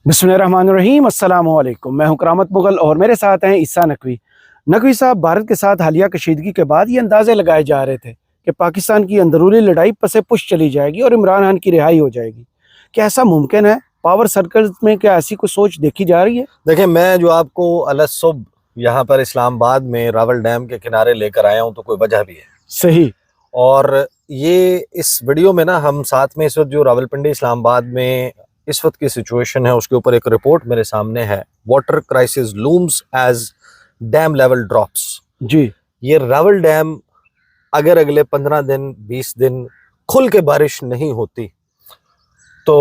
बिस्मिल्लाहिर्रहमानिर्रहीम, अस्सलाम वालेकुम। मैं हूं करामत मुगल और मेरे साथ हैं ईसा नकवी। नकवी साहब, भारत के साथ हालिया कशीदगी के बाद ये अंदाजे लगाए जा रहे थे कि पाकिस्तान की अंदरूनी लड़ाई पसे पुश चली जाएगी और इमरान खान की रिहाई हो जाएगी। क्या ऐसा मुमकिन है? पावर सर्कल्स में क्या ऐसी कोई सोच देखी जा रही है? देखिए, मैं जो आपको अलसुब यहाँ पर इस्लामाबाद में रावल डैम के किनारे लेकर आया हूँ तो कोई वजह भी है। सही। और ये इस वीडियो में ना हम साथ में इस वक्त जो रावलपिंडी इस्लामाबाद में इस वक्त की सिचुएशन है उसके ऊपर एक रिपोर्ट मेरे सामने है। Water crisis looms as dam level drops. जी। ये रावल डैम अगर अगले 15 दिन 20 दिन खुल के बारिश नहीं होती तो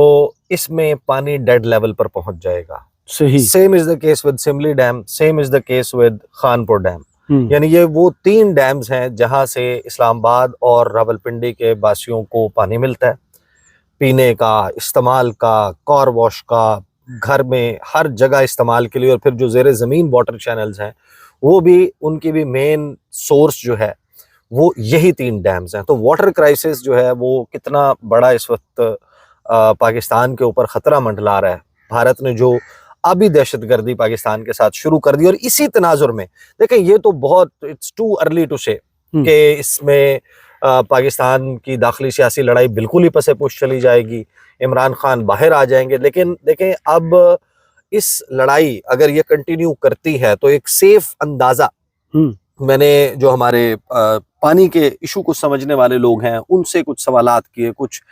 इसमें पानी डेड लेवल पर पहुंच जाएगा। सही। Same is the case with Simly dam, same is the case with Khanpur dam. यानी ये वो 3 डैम्स हैं जहां से इस्लामाबाद और रावलपिंडी के वासियों को पानी मिलता है, पीने का, इस्तेमाल का, कार वॉश का, घर में हर जगह इस्तेमाल के लिए। और फिर जो ज़ेरे ज़मीन वाटर चैनल्स हैं वो भी, उनकी भी मेन सोर्स जो है वो यही 3 डैम्स हैं। तो वाटर क्राइसिस जो है वो कितना बड़ा इस वक्त पाकिस्तान के ऊपर ख़तरा मंडला रहा है। भारत ने जो अभी दहशतगर्दी पाकिस्तान के साथ शुरू कर दी, और इसी तनाजुर में देखें, ये तो बहुत, इट्स टू अर्ली टू से कि इसमें पाकिस्तान की दाखिली सियासी लड़ाई बिल्कुल ही पसे पुश चली जाएगी, इमरान खान बाहर आ जाएंगे। लेकिन देखें, अब इस लड़ाई अगर ये कंटिन्यू करती है तो एक सेफ अंदाज़ा मैंने जो हमारे पानी के इशू को समझने वाले लोग हैं उनसे कुछ सवालात किए, कुछ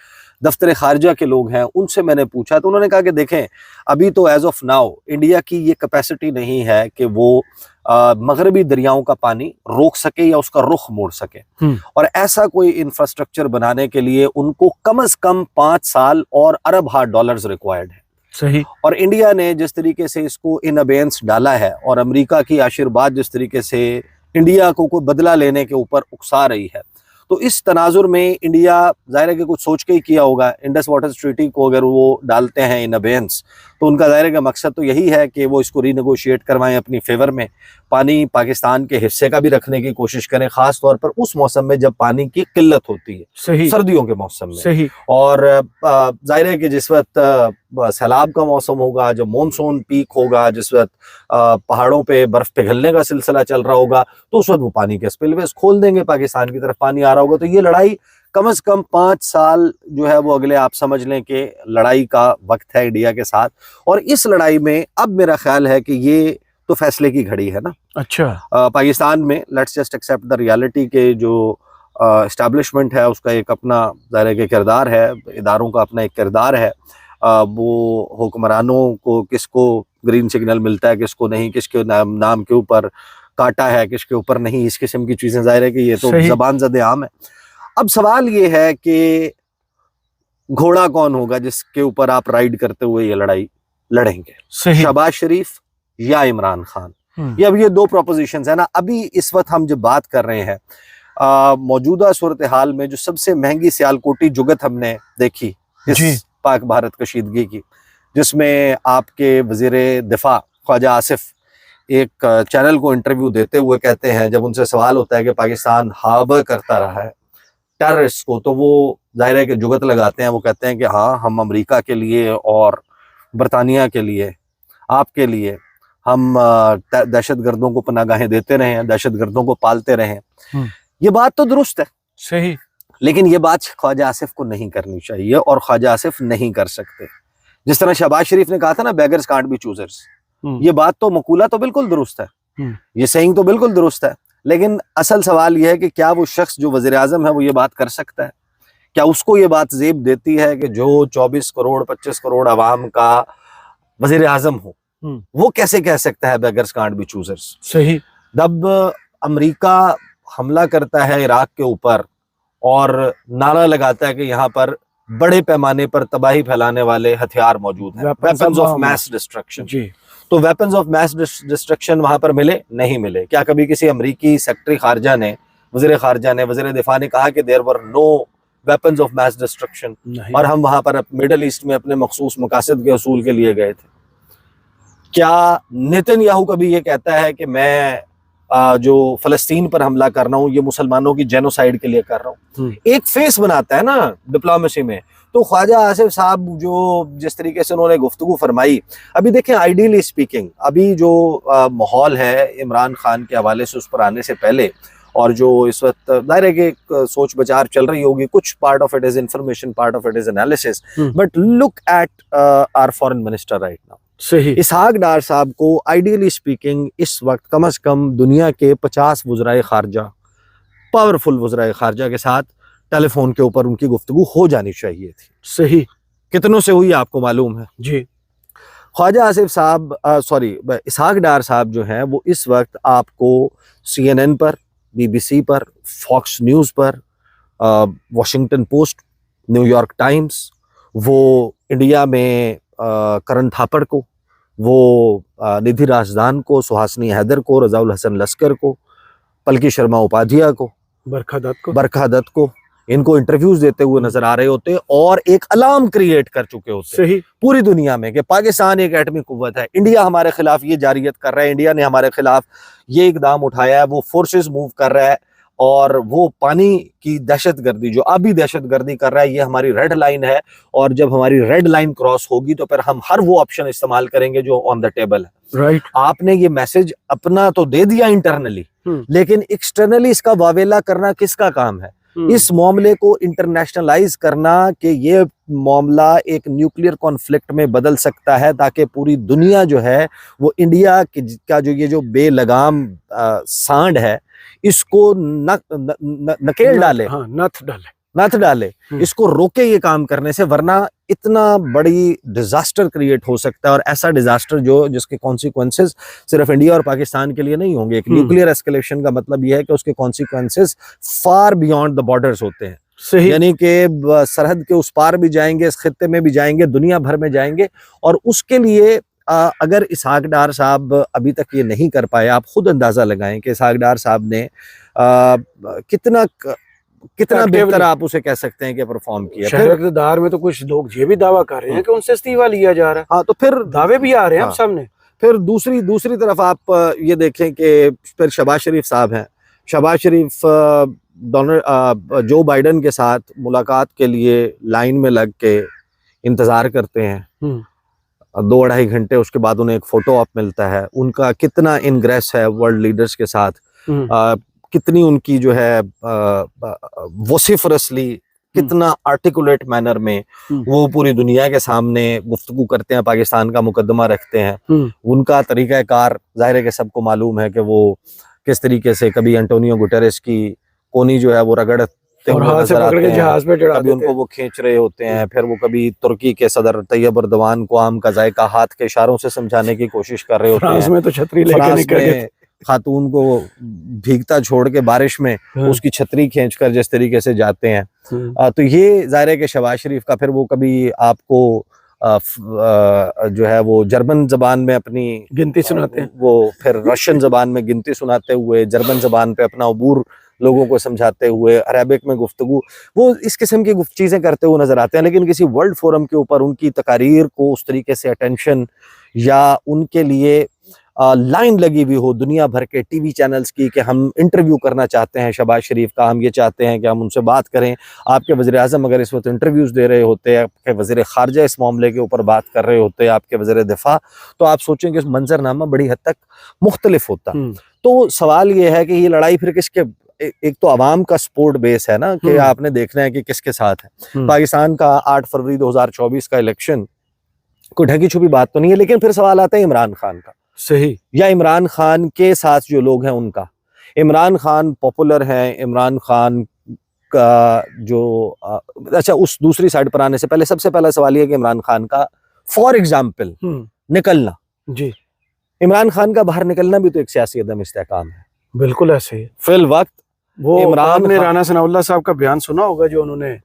दफ्तर खारजा के लोग हैं उनसे मैंने पूछा, तो उन्होंने कहा कि देखें, अभी तो एज ऑफ नाउ इंडिया की ये कैपेसिटी नहीं है कि वो मगरबी दरियाओं का पानी रोक सके या उसका रुख मोड़ सके। और ऐसा कोई इंफ्रास्ट्रक्चर बनाने के लिए उनको कम से कम 5 साल और $अरब रिक्वायर्ड है। सही। और इंडिया ने जिस तरीके से इसको इन अबेंस डाला है और अमेरिका की आशीर्वाद जिस तरीके से इंडिया को कोई बदला लेने के ऊपर उकसा रही है, तो इस तनाजुर में इंडिया ज़ाहिर है कि कुछ सोच के ही किया होगा। इंडस वाटर ट्रीटी को अगर वो डालते हैं इन अबेंस तो उनका ज़ाहिर है कि मकसद तो यही है कि वो इसको रीनेगोशिएट करवाएं अपनी फेवर में, पानी पाकिस्तान के हिस्से का भी रखने की कोशिश करें, ख़ास तौर पर उस मौसम में जब पानी की किल्लत होती है। सही। सर्दियों के मौसम में। सही। और जाहिर है कि जिस वक्त सैलाब का मौसम होगा, जब मॉनसून पीक होगा, जिस वक्त पहाड़ों पे बर्फ पिघलने का सिलसिला चल रहा होगा, तो उस वक्त वो पानी के स्पिलवेज खोल देंगे, पाकिस्तान की तरफ पानी आ रहा होगा। तो ये लड़ाई कम से कम 5 साल जो है वो अगले, आप समझ लें कि लड़ाई का वक्त है इंडिया के साथ। और इस लड़ाई में अब मेरा ख्याल है कि ये तो फैसले की घड़ी है ना। अच्छा। पाकिस्तान में let's just accept the reality के जो एस्टैब्लिशमेंट है उसका एक अपना ज़ाहिर के किरदार है, इदारों का अपना एक किरदार है। वो हुक्मरानों को किसको ग्रीन सिग्नल मिलता है, किसको नहीं, किसके नाम के ऊपर काटा है, किसके ऊपर नहीं, इस किस्म की चीज़ें ज़ाहिर है कि ये तो ज़बान ज़द आम है। अब सवाल ये है कि घोड़ा कौन होगा जिसके ऊपर आप राइड करते हुए ये लड़ाई लड़ेंगे, शहबाज शरीफ या इमरान खान? ये अब ये 2 प्रोपोजिशंस है ना। अभी इस वक्त हम जब बात कर रहे हैं मौजूदा सूरत हाल में जो सबसे महंगी सियालकोटी जुगत हमने देखी इस पाक भारत कशीदगी की, जिसमें आपके वजीरे दिफा ख्वाजा आसिफ एक चैनल को इंटरव्यू देते हुए कहते हैं, जब उनसे सवाल होता है कि पाकिस्तान हार्बर करता रहा है टेररिस्ट को, तो वो जाहिर है कि जुगत लगाते हैं। वो कहते हैं कि हाँ, हम अमेरिका के लिए और बरतानिया के लिए, आपके लिए हम दहशतगर्दों को पनागाहें देते रहे हैं, दहशतगर्दों को पालते रहे हैं। ये बात तो दुरुस्त है। सही। लेकिन ये बात ख्वाजा आसिफ को नहीं करनी चाहिए और ख्वाजा आसिफ नहीं कर सकते। जिस तरह शहबाज शरीफ ने कहा था ना, बेगर्स कांट बी चूजर्स, ये बात तो मकूला तो बिल्कुल दुरुस्त है, ये सेइंग तो बिल्कुल दुरुस्त है। लेकिन असल सवाल यह है कि क्या वो शख्स जो वज़ीर आज़म है वो ये बात कर सकता है? क्या उसको ये बात ज़ेब देती है कि जो 24 करोड़ 25 करोड़ अवाम का वज़ीर आज़म हो, वो कैसे कह सकता है बेगर्स कांट बी चूजर्स? सही। जब अमेरिका हमला करता है इराक के ऊपर और नारा लगाता है कि यहाँ पर बड़े पैमाने पर तबाही फैलाने वाले हथियार मौजूद हैं, वेपन्स ऑफ मैस डिस्ट्रक्शन, तो वेपन्स ऑफ मैस डिस्ट्रक्शन वहां पर मिले नहीं मिले? क्या कभी किसी अमरीकी सेक्रेटरी खारजा ने, वज़ीर खारजा ने, वज़ीर दिफा ने कहा कि there were no weapons of mass destruction और हम वहां पर मिडल ईस्ट में अपने मखसूस मकासद के असूल के लिए गए थे? क्या नेतन्याहू कभी ये कहता है कि मैं जो फलस्तीन पर हमला कर रहा हूँ ये मुसलमानों की जेनोसाइड के लिए कर रहा हूँ? एक फेस बनाता है ना डिप्लोमेसी में, तो ख्वाजा आसिफ साहब जो जिस तरीके से उन्होंने गुफ्तगू फरमाई, अभी देखें आइडियली स्पीकिंग अभी जो माहौल है इमरान खान के हवाले से उस पर आने से पहले, और जो इस वक्त दायरे के एक सोच विचार चल रही होगी, कुछ part of it is information, part of it is analysis, but look at our foreign minister right now. सही। इसहाक डार साहब को आइडियली स्पीकिंग इस वक्त कम से कम दुनिया के 50 वज़राए खारजा, पावरफुल वज़राए खारजा के साथ टेलीफोन के ऊपर उनकी गुफ्तगू हो जानी चाहिए थी। सही। कितनों से हुई आपको मालूम है जी। ख्वाजा आसिफ साहब इसहाक डार साहब जो हैं वो इस वक्त आपको CNN पर, BBC पर, फॉक्स न्यूज़ पर, वॉशिंगटन पोस्ट, न्यूयॉर्क टाइम्स, वो इंडिया में करण थापड़ को, वो निधि राजदान को, सुहासिनी हैदर को, रजाउल हसन लस्कर को, पलकी शर्मा उपाध्याय को, बरखा दत्त को इनको इंटरव्यूज देते हुए नजर आ रहे होते और एक अलार्म क्रिएट कर चुके होते सही पूरी दुनिया में कि पाकिस्तान एक एटमी कुव्वत है, इंडिया हमारे खिलाफ ये जारियत कर रहा है, इंडिया ने हमारे खिलाफ ये इकदाम उठाया है, वो फोर्सेस मूव कर रहा है और वो पानी की दहशतगर्दी जो आबी दहशतगर्दी कर रहा है, ये हमारी रेड लाइन है और जब हमारी रेड लाइन क्रॉस होगी तो फिर हम हर वो ऑप्शन इस्तेमाल करेंगे जो ऑन द टेबल है। राइट। आपने ये मैसेज अपना तो दे दिया इंटरनली, लेकिन एक्सटर्नली इसका वावेला करना किसका काम है? इस मामले को इंटरनेशनलाइज करना कि ये मामला एक न्यूक्लियर कॉन्फ्लिक्ट में बदल सकता है ताकि पूरी दुनिया जो है वो इंडिया का जो ये जो बेलगाम सांड है इसको नकेल डाले, हाँ, नथ डाले, इसको रोके ये काम करने से, वरना इतना बड़ी डिजास्टर क्रिएट हो सकता है और ऐसा डिजास्टर जिसके कॉन्सिक्वेंसेस सिर्फ इंडिया और पाकिस्तान के लिए नहीं होंगे। एक न्यूक्लियर एस्केलेशन का मतलब यह है कि उसके consequences far beyond the borders होते हैं। सही। यानी कि सरहद के उस पार भी जाएंगे, इस खित्ते में भी जाएंगे, दुनिया भर में जाएंगे। और उसके लिए अगर इसहाक डार साहब अभी तक ये नहीं कर पाए, आप खुद अंदाजा लगाएं कि इसहाक डार साहब ने कितना बेहतर आप उसे कह सकते हैं कि परफॉर्म किया। शहर इक़्तिदार में तो कुछ लोग ये भी दावा कर रहे हैं कि उनसे इस्तीफा लिया जा रहा है। हाँ, तो फिर दावे भी आ रहे हैं सामने। फिर दूसरी तरफ आप ये देखें कि फिर शहबाज शरीफ साहब हैं। शहबाज शरीफ जो बाइडन के साथ मुलाकात के लिए लाइन में लग के इंतजार करते हैं 2-2.5 घंटे, उसके बाद उन्हें एक फोटो ऑप मिलता है। उनका कितना इनग्रेस है वर्ल्ड लीडर्स के साथ, कितनी उनकी जो है वोसिफरसली, कितना आर्टिकुलेट मैनर में वो पूरी दुनिया के सामने गुफ्तगू करते हैं, पाकिस्तान का मुकदमा रखते हैं। उनका तरीक़ाकार ज़ाहिर है कि सबको मालूम है कि वो किस तरीके से कभी एंटोनियो गुटेरेस की कोनी जो है वो रगड़ते हुए नजर आते हैं, जहाज पे कभी उनको वो खींच रहे होते हैं, फिर वो कभी तुर्की के सदर तैयब अर्दवान को आम का जायका हाथ के इशारों से समझाने की कोशिश कर रहे होते हैं। फ्रांस में तो छतरी लेके निकल गए, खातून को भीगता छोड़ के बारिश में उसकी छतरी खींचकर जिस तरीके से जाते हैं। तो ये ज़ाहिर है कि शहबाज शरीफ का फिर वो कभी आपको जो है वो जर्मन जबान में अपनी गिनती सुनाते हैं, वो फिर रशियन जबान में गिनती सुनाते हुए, जर्मन जबान पे अपना अबूर लोगों को समझाते हुए, अरेबिक में गुफ्तगू, वो इस किस्म की चीज़ें करते हुए नजर आते हैं। लेकिन किसी वर्ल्ड फोरम के ऊपर उनकी तकारीर को उस तरीके से अटेंशन या उनके लिए लाइन लगी हुई हो दुनिया भर के टीवी चैनल्स की कि हम इंटरव्यू करना चाहते हैं शहबाज शरीफ का, हम ये चाहते हैं कि हम उनसे बात करें। आपके वज़ीर आज़म अगर इस वक्त इंटरव्यूज़ दे रहे होते, आपके वज़ीर ख़ारजा इस मामले के ऊपर बात कर रहे होते, आपके वज़ीर दिफा, तो आप सोचें कि उस मंजरनामा बड़ी हद तक मुख्तलिफ होता। तो सवाल ये है कि ये लड़ाई फिर किसके, एक तो अवाम का सपोर्ट बेस है ना कि आपने देखना है कि किसके साथ है। पाकिस्तान का 8 फरवरी 2024 का इलेक्शन कोई ढकी छुपी बात तो नहीं है, लेकिन फिर सवाल आता है इमरान खान का। सही। या इमरान खान के साथ जो लोग हैं उनका। इमरान खान पॉपुलर हैं, इमरान खान का जो अच्छा, उस दूसरी साइड पर आने से पहले सबसे पहला सवाल ये कि इमरान खान का फॉर एग्जाम्पल निकलना जी, इमरान खान का बाहर निकलना भी तो एक सियासी अदम इस्तेहकाम है। बिल्कुल ऐसे ही। फिल वक्त वो इमरान ने राना सनाउल्लाह साहब का बयान सुना होगा जो उन्होंने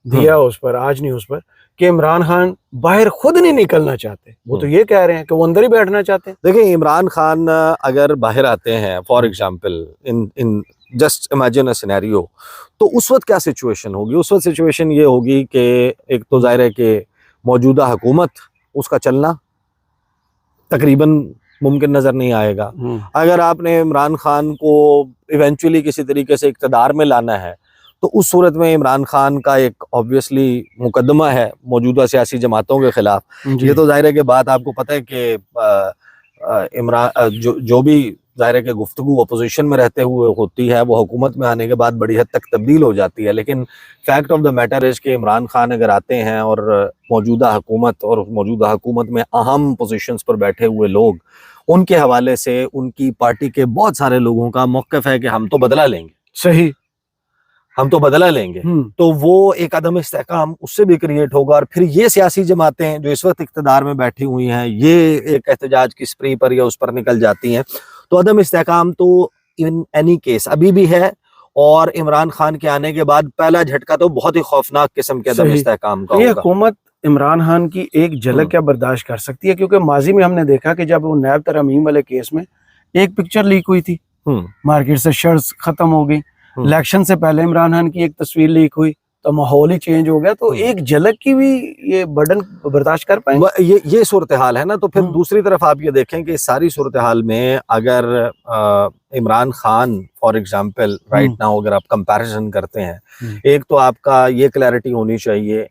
दिया उस पर, आज न्यूज़ पर, कि इमरान खान बाहर खुद नहीं निकलना चाहते, वो तो ये कह रहे हैं कि वो अंदर ही बैठना चाहते हैं। देखिए, इमरान खान अगर बाहर आते हैं for example in just imagine a scenario, तो उस वक्त क्या सिचुएशन होगी? उस वक्त सिचुएशन ये होगी कि एक तो जाहिर है कि मौजूदा हुकूमत, उसका चलना तकरीबन मुमकिन नजर नहीं आएगा। अगर आपने इमरान खान को इवेंचुअली किसी तरीके से इक़्तिदार में लाना है तो उस सूरत में इमरान खान का एक ऑब्वियसली मुकदमा है मौजूदा सियासी जमातों के खिलाफ। जी। ये तो जाहिर है कि बात आपको पता है कि इमरान जो भी जाहिर है कि गुफ्तगू अपोजिशन में रहते हुए होती है, वो हुकूमत में आने के बाद बड़ी हद तक तब्दील हो जाती है। लेकिन fact of the matter is कि इमरान खान अगर आते हैं और मौजूदा हुकूमत में अहम पोजीशंस पर बैठे हुए लोग, उनके हवाले से उनकी पार्टी के बहुत सारे लोगों का मौक़िफ़ है कि हम तो बदला लेंगे, सही। हम तो बदला लेंगे। तो वो एक अदम इस्तेहकाम उससे भी क्रिएट होगा, और फिर ये सियासी जमातें जो इस वक्त इक़्तिदार में बैठी हुई हैं, ये एक एहतजाज की स्प्री पर या उस पर निकल जाती हैं। तो अदम इस्तेहकाम तो इन एनी केस अभी भी है, और इमरान खान के आने के बाद पहला झटका तो बहुत ही खौफनाक किस्म के अदम इस्तेहकाम का ये होगा। हुकूमत इमरान खान की एक झलक क्या बर्दाश्त कर सकती है? क्योंकि माजी में हमने देखा कि जब वो नैब तरमीम वाले केस में एक पिक्चर लीक हुई थी, मार्केट से शर्ट्स खत्म हो गई, इलेक्शन से पहले इमरान खान की एक तस्वीर लीक हुई, तो माहौल ही चेंज हो गया। तो एक झलक की भी ये बर्डन बर्दाश्त कर पाएंगे? ये सूरत हाल है ना। तो फिर दूसरी तरफ आप ये देखें कि सारी सूरत हाल में अगर Imran Khan for example right now अगर आप कंपैरिजन करते हैं, एक तो आपका ये क्लैरिटी होनी चाहिए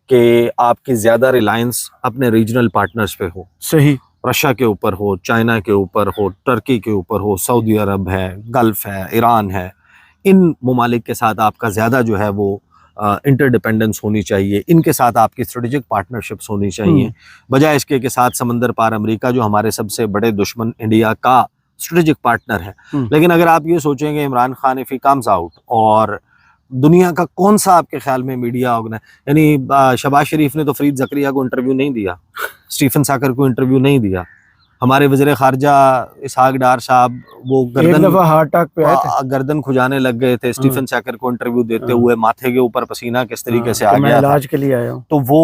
कि आपकी ज्यादा रिलायंस अपने रीजनल पार्टनर्स पे हो। सही। रशिया के ऊपर हो, चाइना के ऊपर हो, टर्की के ऊपर हो, सऊदी अरब है, गल्फ है, ईरान है, इन ममालिक के साथ आपका ज़्यादा जो है वो इंटरडिपेंडेंस होनी चाहिए। इनके साथ आपकी स्ट्रेटेजिक पार्टनरशिप्स होनी चाहिए, बजाय इसके के साथ समंदर पार अमेरिका जो हमारे सबसे बड़े दुश्मन इंडिया का स्ट्रेटेजिक पार्टनर है। लेकिन अगर आप ये सोचेंगे Imran Khan if he comes out, और दुनिया का कौन सा आपके ख्याल में मीडिया यानी शहबाज शरीफ ने तो फरीद ज़करिया को इंटरव्यू नहीं दिया, स्टीफन साकर को इंटरव्यू नहीं दिया, हमारे वज़ीर ख़ारजा इसहाक डार साहब वो गर्दन खुजाने लग गए थे स्टीफन साकर को इंटरव्यू देते हुए, माथे के ऊपर पसीना किस तरीके से आ गया था, इलाज के लिए आया हूं। तो वो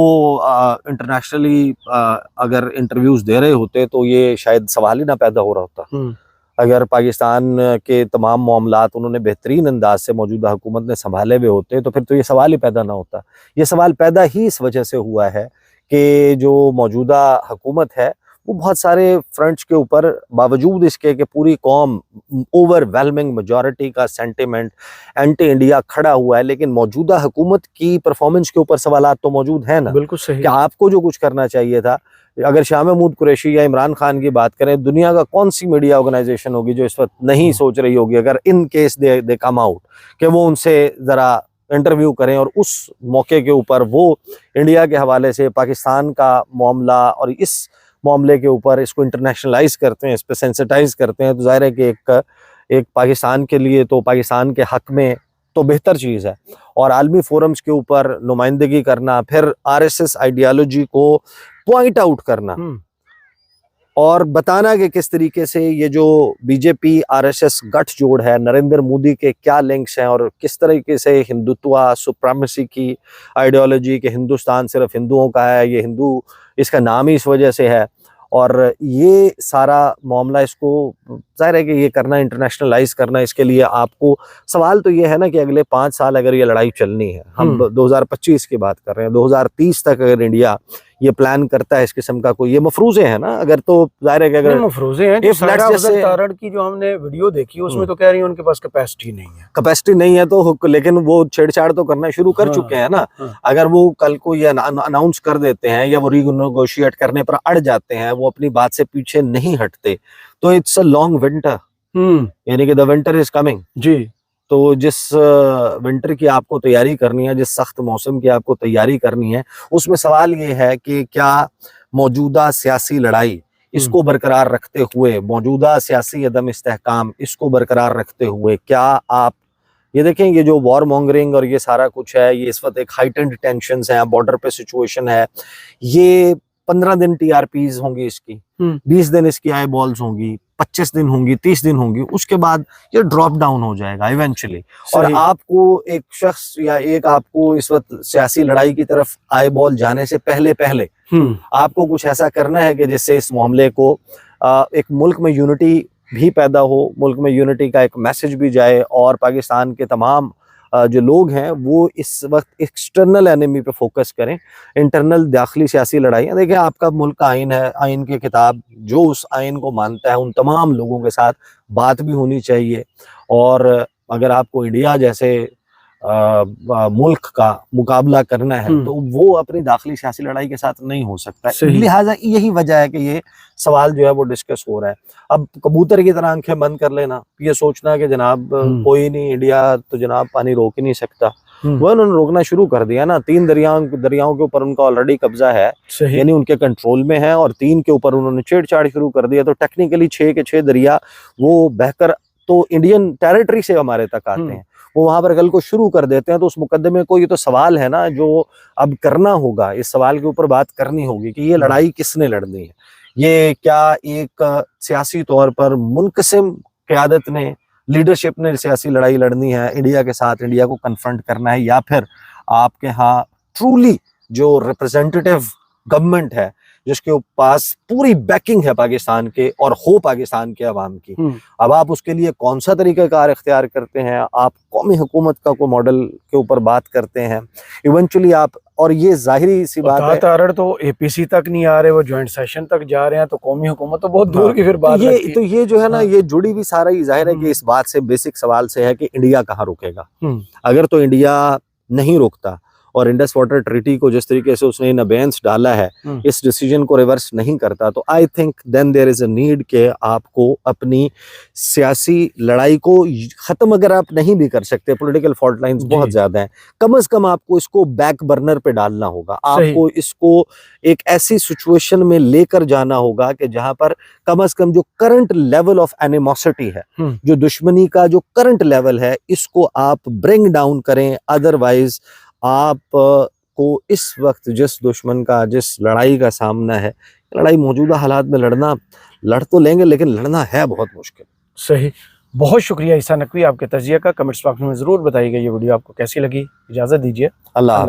इंटरनेशनली अगर इंटरव्यूज़ दे रहे होते तो ये शायद सवाल ही ना पैदा हो रहा होता। अगर पाकिस्तान के तमाम मामलात उन्होंने बेहतरीन अंदाज से मौजूदा हुकूमत ने संभाले हुए होते तो फिर तो ये सवाल ही पैदा ना होता। ये सवाल पैदा ही इस वजह से हुआ है कि जो मौजूदा हुकूमत है वो बहुत सारे फ्रंट्स के ऊपर, बावजूद इसके कि पूरी कौम ओवरवेलमिंग मेजॉरिटी का सेंटिमेंट एंटी इंडिया खड़ा हुआ है, लेकिन मौजूदा हुकूमत की परफॉर्मेंस के ऊपर सवालात तो मौजूद है ना। बिल्कुल सही। कि आपको जो कुछ करना चाहिए था, अगर शाह महमूद कुरैशी या इमरान खान की बात करें, दुनिया का कौन सी मीडिया ऑर्गेनाइजेशन होगी जो इस वक्त नहीं सोच रही होगी अगर in case they come out कि वो उनसे ज़रा इंटरव्यू करें और उस मौके के ऊपर वो इंडिया के हवाले से पाकिस्तान का मामला और इस मामले के ऊपर इसको इंटरनेशनलाइज करते हैं, इस पर सेंसिटाइज करते हैं, तो जाहिर है कि एक पाकिस्तान के लिए तो पाकिस्तान के हक में तो बेहतर चीज़ है। और आलमी फोरम्स के ऊपर नुमाइंदगी करना, फिर आरएसएस आइडियोलॉजी को पॉइंट आउट करना और बताना कि किस तरीके से ये जो बीजेपी आरएसएस गठजोड़ है, नरेंद्र मोदी के क्या लिंक्स हैं और किस तरीके से हिंदुत्व सुप्रीमेसी की आइडियोलॉजी कि हिंदुस्तान सिर्फ हिंदुओं का है, ये हिंदू इसका नाम ही इस वजह से है, और ये सारा मामला इसको जाहिर है कि ये करना, इंटरनेशनलाइज करना, इसके लिए आपको सवाल तो ये है ना कि अगले 5 साल अगर ये लड़ाई चलनी है, हम 2025 की बात कर रहे हैं, 2030 तक अगर इंडिया ये प्लान करता है इस किस्म का कोई, ये मफरूजे है ना, अगर तो जाहिर है कि अगर मफरूजे हैं, तारण की जो हमने वीडियो देखी उसमें तो कह रही है उनके पास कैपेसिटी नहीं है तो, लेकिन वो छेड़छाड़ तो करना शुरू कर चुके हैं ना। अगर वो कल को ये अनाउंस कर देते हैं या वो रीनेगोशिएट करने पर अड़ जाते हैं, वो अपनी बात से पीछे नहीं हटते, तो इट्स अ लॉन्ग विंटर, यानी कि द विंटर इज कमिंग जी। तो जिस विंटर की आपको तैयारी करनी है, जिस सख्त मौसम की आपको तैयारी करनी है, उसमें सवाल ये है कि क्या मौजूदा सियासी लड़ाई इसको बरकरार रखते हुए, मौजूदा सियासी अदम इस्तेहकाम इसको बरकरार रखते हुए, क्या आप ये देखें ये जो वॉर मॉन्गरिंग और ये सारा कुछ है, ये इस वक्त एक हाइटेंड टेंशंस हैं, बॉर्डर पे सिचुएशन है, ये 15 दिन टीआरपीज होंगी इसकी, 20 दिन इसकी आई बॉल्स होंगी, 25 दिन होंगी, 30 दिन होंगी, उसके बाद ये ड्रॉप डाउन हो जाएगा इवेंचुअली। और आपको एक शख्स या एक आपको इस वक्त सियासी लड़ाई की तरफ आई बॉल जाने से पहले आपको कुछ ऐसा करना है कि जिससे इस मामले को एक मुल्क में यूनिटी भी पैदा हो, मुल्क में यूनिटी का एक मैसेज भी जाए, और पाकिस्तान के तमाम जो लोग हैं वो इस वक्त एक्सटर्नल एनिमी पे फोकस करें, इंटरनल दाखिली सियासी लड़ाइयाँ। देखिए आपका मुल्क का आइन है, आइन की किताब जो उस आइन को मानता है उन तमाम लोगों के साथ बात भी होनी चाहिए। और अगर आपको इंडिया जैसे मुल्क का मुकाबला करना है तो वो अपनी दाखिली सियासी लड़ाई के साथ नहीं हो सकता है। लिहाजा यही वजह है कि ये सवाल जो है वो डिस्कस हो रहा है। अब कबूतर की तरह आंखें बंद कर लेना, ये सोचना कि जनाब कोई नहीं, इंडिया तो जनाब पानी रोक ही नहीं सकता, वो उन्होंने रोकना शुरू कर दिया ना। 3 दरियाओं के ऊपर उनका ऑलरेडी कब्जा है, यानी उनके कंट्रोल में है, और 3 के ऊपर उन्होंने छेड़छाड़ शुरू कर दिया। तो टेक्निकली 6 के 6 दरिया वो बहकर तो इंडियन टेरिटरी से हमारे तक आते हैं, वो वहां पर गल को शुरू कर देते हैं। तो उस मुकदमे को, ये तो सवाल है ना जो अब करना होगा, इस सवाल के ऊपर बात करनी होगी कि ये लड़ाई किसने लड़नी है। ये क्या एक सियासी तौर पर मुनकसिम क़यादत ने, लीडरशिप ने सियासी लड़ाई लड़नी है इंडिया के साथ, इंडिया को कन्फ्रंट करना है, या फिर आपके यहाँ ट्रूली जो रिप्रेजेंटेटिव गवर्नमेंट है जिसके पास पूरी बैकिंग है पाकिस्तान के और हो पाकिस्तान के अवाम की, अब आप उसके लिए कौन सा तरीक़ाकार इख्तियार करते हैं? आप कौमी हुकूमत का कोई मॉडल के ऊपर बात करते हैं इवेंचुअली आप, और ये जाहिरी सी बात है तारड़ तो एपीसी तक नहीं आ रहे, वो ज्वाइंट सेशन तक जा रहे हैं, तो कौमी हुकूमत तो बहुत दूर की फिर बात है। तो ये जो है ना, ये जुड़ी भी सारा ही जाहिर है कि इस बात से, बेसिक सवाल से है कि इंडिया कहाँ रुकेगा। अगर तो इंडिया नहीं रुकता और इंडस वाटर ट्रीटी को जिस तरीके से उसने इन अबेंस डाला है, इस डिसीजन को रिवर्स नहीं करता, तो I think then there is a need के आपको अपनी सियासी लड़ाई को खत्म, अगर आप नहीं भी कर सकते, पॉलिटिकल फॉल्ट लाइंस बहुत ज्यादा हैं, कम से कम आपको इसको बैक बर्नर पे डालना होगा। आपको इसको एक ऐसी सिचुएशन में लेकर जाना होगा कि जहां पर कम से कम जो करंट लेवल ऑफ एनिमोसिटी है, जो दुश्मनी का जो करंट लेवल है, इसको आप ब्रिंग डाउन करें। अदरवाइज आप को इस वक्त जिस दुश्मन का, जिस लड़ाई का सामना है, लड़ाई मौजूदा हालात में लड़ तो लेंगे, लेकिन लड़ना है बहुत मुश्किल। सही, बहुत शुक्रिया ईसा नकवी आपके तजिया का। कमेंट्स बॉक्स में जरूर बताइएगा ये वीडियो आपको कैसी लगी। इजाजत दीजिए, अल्लाह।